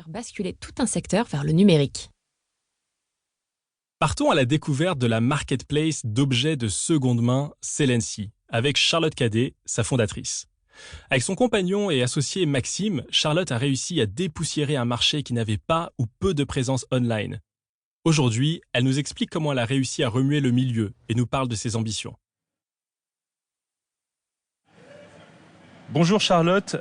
faire basculer tout un secteur vers le numérique. Partons à la découverte de la marketplace d'objets de seconde main Selency, avec Charlotte Cadet, sa fondatrice. Avec son compagnon et associé Maxime, Charlotte a réussi à dépoussiérer un marché qui n'avait pas ou peu de présence online. Aujourd'hui, elle nous explique comment elle a réussi à remuer le milieu et nous parle de ses ambitions. Bonjour Charlotte,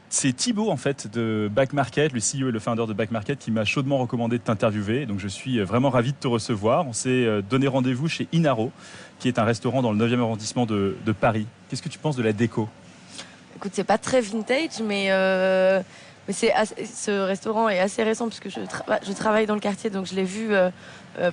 c'est Thibaut en fait de Back Market, le CEO et le founder de Back Market qui m'a chaudement recommandé de t'interviewer. Donc je suis vraiment ravi de te recevoir. On s'est donné rendez-vous chez Inaro, qui est un restaurant dans le 9e arrondissement de Paris. Qu'est-ce que tu penses de la déco ? Écoute, c'est pas très vintage, mais ce restaurant est assez récent puisque je travaille dans le quartier, donc je l'ai vu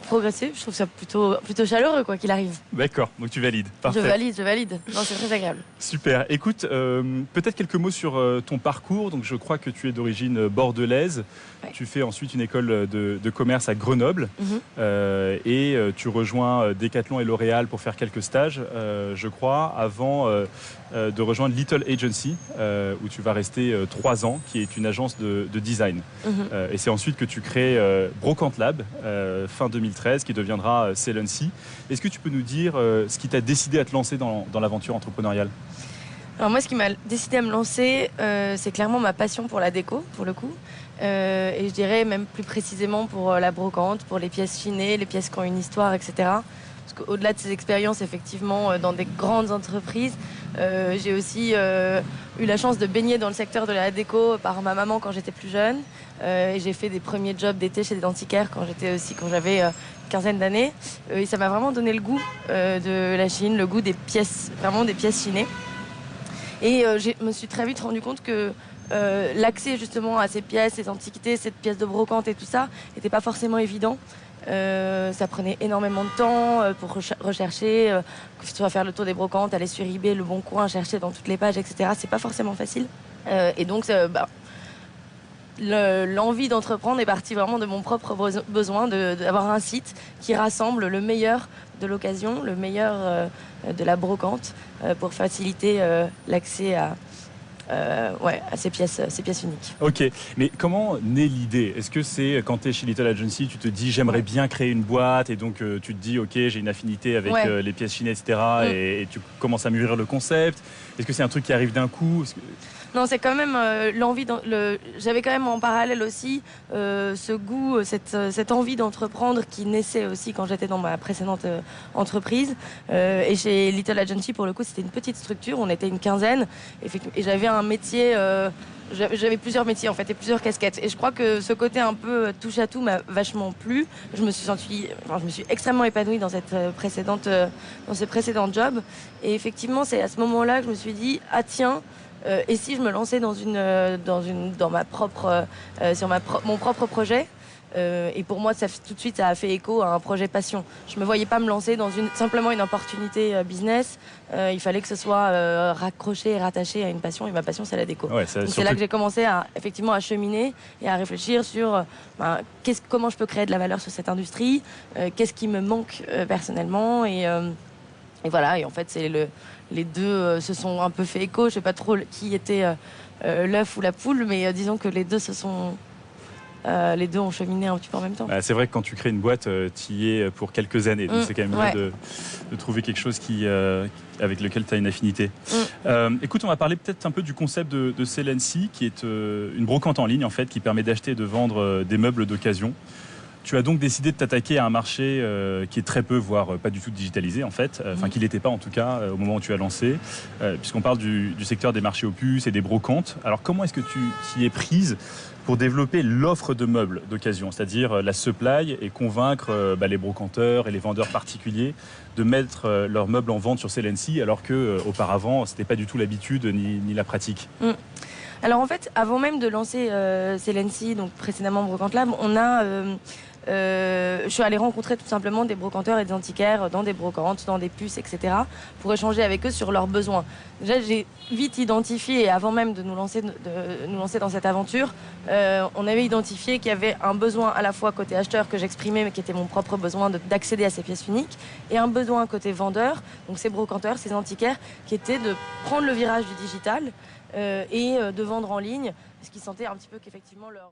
progresser. Je trouve ça plutôt chaleureux, quoi qu'il arrive. D'accord, donc tu valides. Parfait. Je valide. Non, c'est très agréable. Super. Écoute, peut-être quelques mots sur ton parcours. Donc je crois que tu es d'origine bordelaise. Ouais. Tu fais ensuite une école de commerce à Grenoble. Et tu rejoins Decathlon et L'Oréal pour faire quelques stages, je crois, avant de rejoindre Little Agency, où tu vas rester 3 ans, qui est une agence de design. Et c'est ensuite que tu crées Brocante Lab, fin 2013, qui deviendra Selency. Est-ce que tu peux nous dire ce qui t'a décidé à te lancer dans l'aventure entrepreneuriale ? Alors moi, ce qui m'a décidé à me lancer, c'est clairement ma passion pour la déco, pour le coup. Et je dirais même plus précisément pour la brocante, pour les pièces chinées, les pièces qui ont une histoire, etc. Parce qu'au-delà de ces expériences, effectivement, dans des grandes entreprises, j'ai aussi eu la chance de baigner dans le secteur de la déco par ma maman quand j'étais plus jeune. Et j'ai fait des premiers jobs d'été chez des antiquaires quand j'avais une quinzaine d'années. Et ça m'a vraiment donné le goût de la Chine, le goût des pièces, vraiment des pièces chinées. Et je me suis très vite rendu compte que l'accès justement à ces pièces, ces antiquités, cette pièce de brocante et tout ça n'était pas forcément évident. Ça prenait énormément de temps pour rechercher, que ce soit faire le tour des brocantes, aller sur eBay, Le Bon Coin, chercher dans toutes les pages, etc. C'est pas forcément facile. Et donc l'envie d'entreprendre est partie vraiment de mon propre besoin d'avoir un site qui rassemble le meilleur de l'occasion, le meilleur de la brocante pour faciliter l'accès à ces pièces uniques. Ok, mais comment naît l'idée ? Est-ce que c'est quand tu es chez Little Agency, tu te dis j'aimerais bien créer une boîte et donc tu te dis ok, j'ai une affinité avec les pièces chinées, etc. Et tu commences à mûrir le concept ? Est-ce que c'est un truc qui arrive d'un coup ? Non, c'est quand même l'envie. J'avais quand même en parallèle aussi ce goût, cette envie d'entreprendre qui naissait aussi quand j'étais dans ma précédente entreprise. Et chez Little Agency, pour le coup, c'était une petite structure. On était une quinzaine. Et j'avais un métier. J'avais plusieurs métiers en fait et plusieurs casquettes. Et je crois que ce côté un peu touche à tout m'a vachement plu. Je me suis extrêmement épanouie dans ces précédents jobs. Et effectivement, c'est à ce moment-là que je me suis dit ah tiens. Et si je me lançais mon propre projet et pour moi, tout de suite, ça a fait écho à un projet passion. Je me voyais pas me lancer dans simplement une opportunité business. Il fallait que ce soit raccroché et rattaché à une passion. Et ma passion, c'est la déco. Ouais, donc c'est là que j'ai commencé à cheminer et à réfléchir sur comment je peux créer de la valeur sur cette industrie, qu'est-ce qui me manque personnellement et voilà. Et en fait, les deux se sont un peu fait écho. Je sais pas trop qui était l'œuf ou la poule, mais disons que les deux ont cheminé un petit peu en même temps. C'est vrai que quand tu crées une boîte, tu y es pour quelques années. Donc c'est quand même bien de trouver quelque chose avec lequel tu as une affinité. Écoute, on va parler peut-être un peu du concept de Selency, qui est une brocante en ligne en fait, qui permet d'acheter et de vendre des meubles d'occasion. Tu as donc décidé de t'attaquer à un marché qui est très peu, voire pas du tout digitalisé en fait, qui l'était pas en tout cas au moment où tu as lancé, puisqu'on parle du secteur des marchés aux puces et des brocantes. Alors comment est-ce que tu t'y es prise pour développer l'offre de meubles d'occasion, c'est-à-dire la supply et convaincre les brocanteurs et les vendeurs particuliers de mettre leurs meubles en vente sur Selency alors qu'auparavant c'était pas du tout l'habitude ni la pratique. Alors en fait, avant même de lancer Selency, donc précédemment Brocante Lab, je suis allée rencontrer tout simplement des brocanteurs et des antiquaires dans des brocantes, dans des puces, etc. pour échanger avec eux sur leurs besoins. Déjà, j'ai vite identifié, et avant même de nous lancer dans cette aventure, on avait identifié qu'il y avait un besoin à la fois côté acheteur que j'exprimais, mais qui était mon propre besoin d'accéder à ces pièces uniques, et un besoin côté vendeur, donc ces brocanteurs, ces antiquaires, qui était de prendre le virage du digital et de vendre en ligne, parce qu'ils sentaient un petit peu qu'effectivement leur...